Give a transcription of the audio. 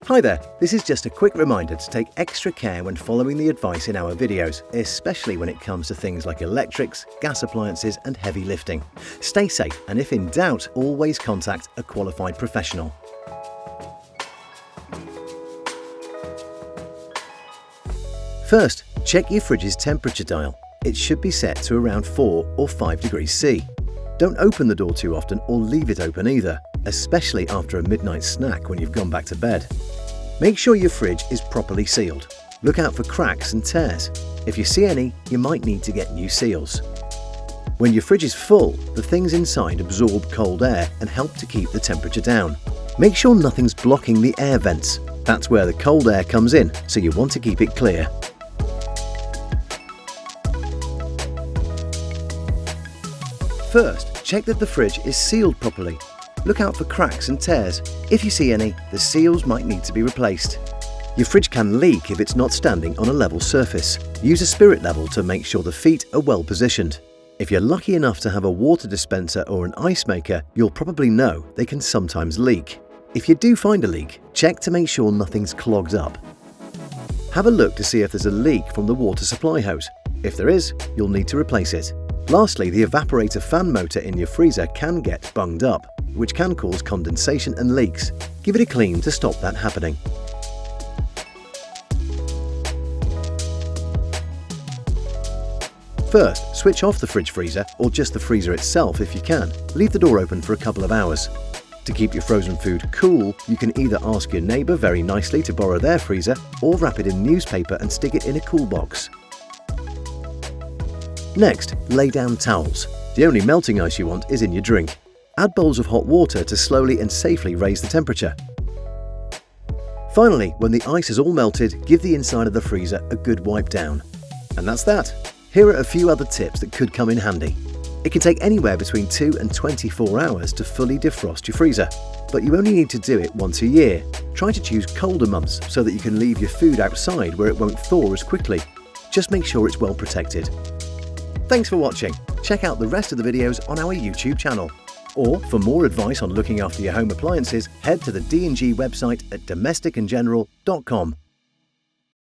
Hi there, this is just a quick reminder to take extra care when following the advice in our videos, especially when it comes to things like electrics, gas appliances and heavy lifting. Stay safe and if in doubt, always contact a qualified professional. First, check your fridge's temperature dial. It should be set to around 4 or 5 degrees C. Don't open the door too often or leave it open either, especially after a midnight snack when you've gone back to bed. Make sure your fridge is properly sealed. Look out for cracks and tears. If you see any, you might need to get new seals. When your fridge is full, the things inside absorb cold air and help to keep the temperature down. Make sure nothing's blocking the air vents. That's where the cold air comes in, so you want to keep it clear. First, check that the fridge is sealed properly. Look out for cracks and tears. If you see any, the seals might need to be replaced. Your fridge can leak if it's not standing on a level surface. Use a spirit level to make sure the feet are well positioned. If you're lucky enough to have a water dispenser or an ice maker, you'll probably know they can sometimes leak. If you do find a leak, check to make sure nothing's clogged up. Have a look to see if there's a leak from the water supply hose. If there is, you'll need to replace it. Lastly, the evaporator fan motor in your freezer can get bunged up, which can cause condensation and leaks. Give it a clean to stop that happening. First, switch off the fridge freezer or just the freezer itself if you can. Leave the door open for a couple of hours. To keep your frozen food cool, you can either ask your neighbour very nicely to borrow their freezer or wrap it in newspaper and stick it in a cool box. Next, lay down towels. The only melting ice you want is in your drink. Add bowls of hot water to slowly and safely raise the temperature. Finally, when the ice is all melted, give the inside of the freezer a good wipe down. And that's that. Here are a few other tips that could come in handy. It can take anywhere between 2 and 24 hours to fully defrost your freezer, but you only need to do it once a year. Try to choose colder months so that you can leave your food outside where it won't thaw as quickly. Just make sure it's well protected. Thanks for watching. Check out the rest of the videos on our YouTube channel. Or for more advice on looking after your home appliances, head to the D&G website at domesticandgeneral.com.